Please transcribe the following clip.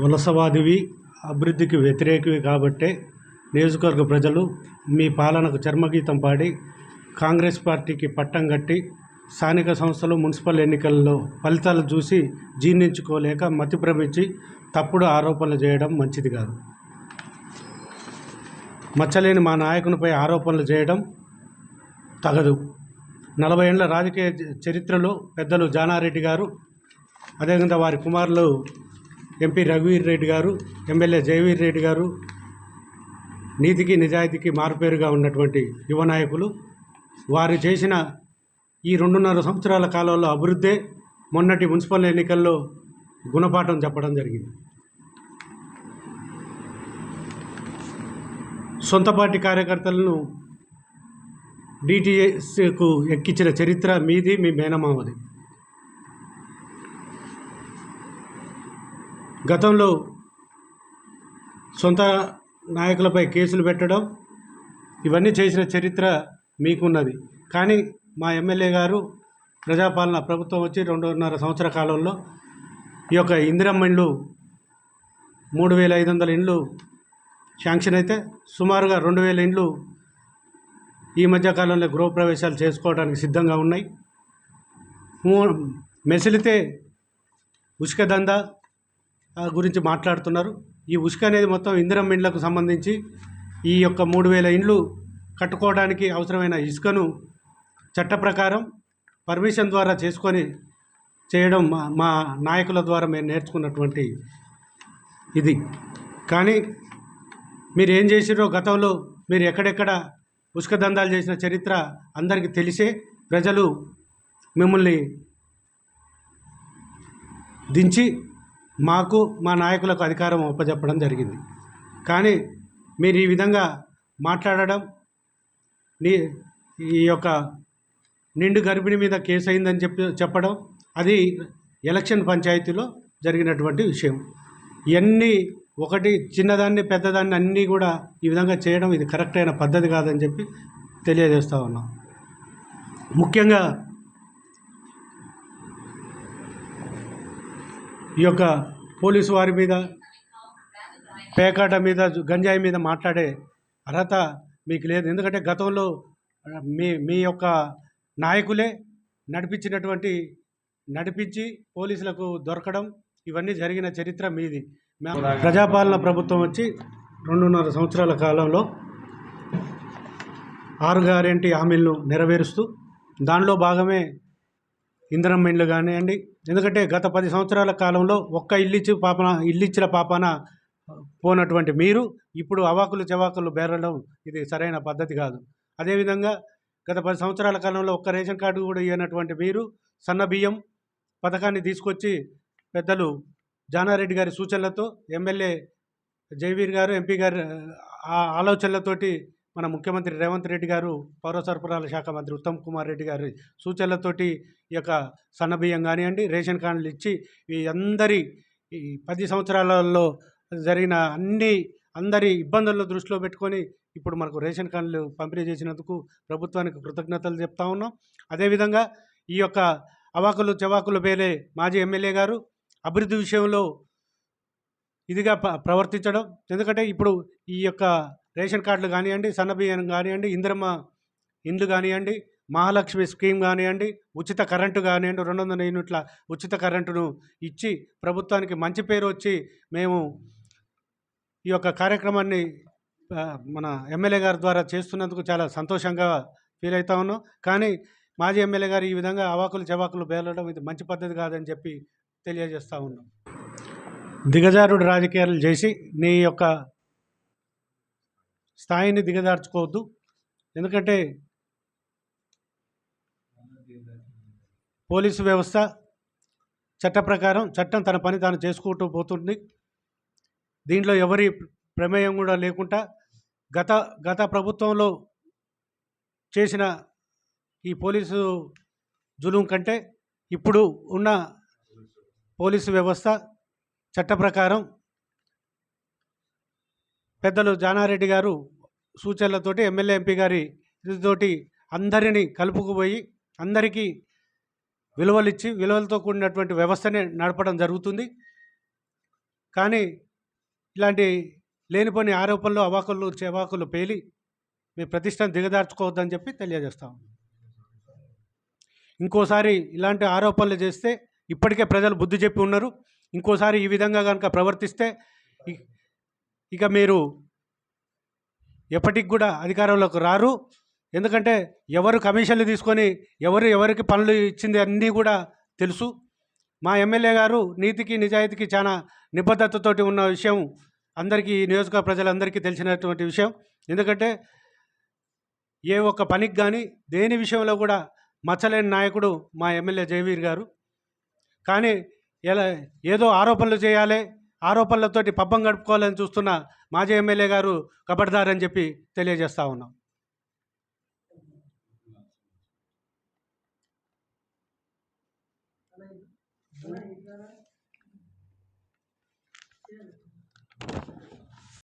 వలసవాదివి, అభివృద్ధికి వ్యతిరేకివి కాబట్టే నియోజకవర్గ ప్రజలు మీ పాలనకు చర్మగీతం పాడి కాంగ్రెస్ పార్టీకి పట్టం కట్టి స్థానిక సంస్థలు మున్సిపల్ ఎన్నికల్లో ఫలితాలు చూసి జీర్ణించుకోలేక మతిభ్రమించి తప్పుడు ఆరోపణలు చేయడం మంచిది కాదు. మచ్చలేని మా నాయకునిపై ఆరోపణలు చేయడం తగదు. 40 ఏళ్ల రాజకీయ చరిత్రలో పెద్దలు జానారెడ్డి గారు, అదేవిధంగా వారి కుమారులు ఎంపీ రఘువీర్ రెడ్డి గారు, ఎమ్మెల్యే జయవీర్ రెడ్డి గారు నీతికి నిజాయితీకి మారుపేరుగా ఉన్నటువంటి యువ నాయకులు. వారు చేసిన ఈ 2.5 సంవత్సరాల కాలంలో అభివృద్ధే మొన్నటి మున్సిపల్ ఎన్నికల్లో గుణపాఠం చెప్పడం జరిగింది. సొంత పార్టీ కార్యకర్తలను డిటిఎస్కు ఎక్కించిన చరిత్ర మీది, మీ మేనమామది. గతంలో సొంత నాయకులపై కేసులు పెట్టడం, ఇవన్నీ చేసిన చరిత్ర మీకున్నది. కానీ మా ఎమ్మెల్యే గారు ప్రజాపాలన ప్రభుత్వం వచ్చి 2.5 సంవత్సర కాలంలో ఈ యొక్క ఇందిరమ్మ ఇండ్లు 3,500 ఇండ్లు శాంక్షన్ అయితే సుమారుగా 2,000 ఇండ్లు ఈ మధ్యకాలంలో గృహప్రవేశాలు చేసుకోవడానికి సిద్ధంగా ఉన్నాయి. మెసిలితే ఉసుక దందా గురించి మాట్లాడుతున్నారు. ఈ ఉసుక అనేది మొత్తం ఇందిరమ్మ ఇండ్లకు సంబంధించి ఈ యొక్క 3,000 ఇండ్లు కట్టుకోవడానికి అవసరమైన ఇసుకను చట్ట ప్రకారం పర్మిషన్ ద్వారా చేసుకొని చేయడం మా నాయకుల ద్వారా మేము నేర్చుకున్నటువంటి ఇది. కానీ మీరు ఏం చేసిరో గతంలో మీరు ఎక్కడెక్కడ ఉసుక దందాలు చేసిన చరిత్ర అందరికీ తెలిసే ప్రజలు మిమ్మల్ని దించి మాకు మా నాయకులకు అధికారం ఒప్పజెప్పడం జరిగింది. కానీ మీరు ఈ విధంగా మాట్లాడడం, ఈ యొక్క నిండు గర్భిణి మీద కేసు అయిందని చెప్పడం అది ఎలక్షన్ పంచాయతీలో జరిగినటువంటి విషయం. ఇవన్నీ ఒకటి చిన్నదాన్ని పెద్దదాన్ని అన్నీ కూడా ఈ విధంగా చేయడం ఇది కరెక్ట్ అయిన పద్ధతి కాదని చెప్పి తెలియజేస్తూ ఉన్నాం. ముఖ్యంగా ఈ యొక్క పోలీసు వారి మీద, పేకాట మీద, గంజాయి మీద మాట్లాడే అర్హత మీకు లేదు. ఎందుకంటే గతంలో మీ యొక్క నాయకులే నడిపించి పోలీసులకు దొరకడం ఇవన్నీ జరిగిన చరిత్ర మీది. ప్రజాపాలన ప్రభుత్వం వచ్చి 2.5 సంవత్సరాల కాలంలో 6 గ్యారెంటీ హామీలను నెరవేరుస్తూ దానిలో భాగమే ఇందిరమ్మ ఇండ్లు కానివ్వండి. ఎందుకంటే గత 10 సంవత్సరాల కాలంలో ఒక్క ఇల్లిచ్చిన పాపాన పోనటువంటి మీరు ఇప్పుడు అవాకులు చెవాకులు బేరడం ఇది సరైన పద్ధతి కాదు. అదేవిధంగా గత 10 సంవత్సరాల కాలంలో ఒక్క రేషన్ కార్డు కూడా ఇవ్వనటువంటి మీరు సన్న బియ్యం పథకాన్ని తీసుకొచ్చి పెద్దలు జానారెడ్డి గారి సూచనలతో, ఎమ్మెల్యే జయవీర్ గారు, ఎంపీ గారి ఆలోచనలతోటి మన ముఖ్యమంత్రి రేవంత్ రెడ్డి గారు, పౌర సరఫరాల శాఖ మంత్రి ఉత్తమ్ కుమార్ రెడ్డి గారి సూచనలతోటి ఈ యొక్క సన్నబియ్యం కానివ్వండి, రేషన్ కార్డులు ఇచ్చి ఈ 10 సంవత్సరాలలో జరిగిన అందరి ఇబ్బందులను దృష్టిలో పెట్టుకొని ఇప్పుడు మనకు రేషన్ కార్డులు పంపిణీ చేసినందుకు ప్రభుత్వానికి కృతజ్ఞతలు చెప్తా ఉన్నాం. అదేవిధంగా ఈ యొక్క అవాకులు చెవాకులు పేలే మాజీ ఎమ్మెల్యే గారు అభివృద్ధి విషయంలో ఇదిగా ప్రవర్తించడం. ఎందుకంటే ఇప్పుడు ఈ యొక్క రేషన్ కార్డులు కానివ్వండి, సన్నబియ్యం కానివ్వండి, ఇందిరమ్మ ఇండ్లు కానివ్వండి, మహాలక్ష్మి స్కీమ్ కానివ్వండి, ఉచిత కరెంటు కానివ్వండి, 200 యూనిట్ల ఉచిత కరెంటును ఇచ్చి ప్రభుత్వానికి మంచి పేరు వచ్చి మేము ఈ యొక్క కార్యక్రమాన్ని మన ఎమ్మెల్యే గారి ద్వారా చేస్తున్నందుకు చాలా సంతోషంగా ఫీల్ అవుతా ఉన్నాం. కానీ మాజీ ఎమ్మెల్యే గారు ఈ విధంగా అవాకులు చెవాకులు బేలడం ఇది మంచి పద్ధతి కాదని చెప్పి తెలియజేస్తూ ఉన్నాం. దిగజారుడు రాజకీయాలు చేసి నీ యొక్క స్థాయిని దిగజార్చుకోవద్దు. ఎందుకంటే పోలీసు వ్యవస్థ చట్ట ప్రకారం చట్టం తన పని తాను చేసుకుంటూ పోతుంది. దీంట్లో ఎవరి ప్రమేయం కూడా లేకుండా గత ప్రభుత్వంలో చేసిన ఈ పోలీసు జులుం కంటే ఇప్పుడు ఉన్న పోలీసు వ్యవస్థ చట్ట ప్రకారం పెద్దలు జానారెడ్డి గారు సూచనలతోటి, ఎమ్మెల్యే ఎంపీ గారి ఇదితోటి అందరినీ కలుపుకుపోయి అందరికీ విలువలిచ్చి విలువలతో కూడినటువంటి వ్యవస్థనే నడపడం జరుగుతుంది. కానీ ఇలాంటి లేనిపోని ఆరోపణలు అవాకులు చెవాకులు పేలి మీ ప్రతిష్టను దిగదార్చుకోవద్దని చెప్పి తెలియజేస్తాం. ఇంకోసారి ఇలాంటి ఆరోపణలు చేస్తే ఇప్పటికే ప్రజలు బుద్ధి చెప్పి ఉన్నారు. ఇంకోసారి ఈ విధంగా కనుక ప్రవర్తిస్తే ఇక మీరు ఎప్పటికి కూడా అధికారంలోకి రారు. ఎందుకంటే ఎవరు కమిషన్లు తీసుకొని ఎవరికి పనులు ఇచ్చింది అన్నీ కూడా తెలుసు. మా ఎమ్మెల్యే గారు నీతికి నిజాయితీకి చాలా నిబద్ధతతోటి ఉన్న విషయం అందరికీ, నియోజకవర్గ ప్రజలందరికీ తెలిసినటువంటి విషయం. ఎందుకంటే ఏ ఒక్క పనికి కానీ దేని విషయంలో కూడా మచ్చలేని నాయకుడు మా ఎమ్మెల్యే జయవీర్ గారు. కానీ ఏదో ఆరోపణలు చేయాలి, ఆరోపణలతోటి పబ్బం గడుపుకోవాలని చూస్తున్న మాజీ ఎమ్మెల్యే గారు కబడ్దారని చెప్పి తెలియజేస్తూ ఉన్నాం.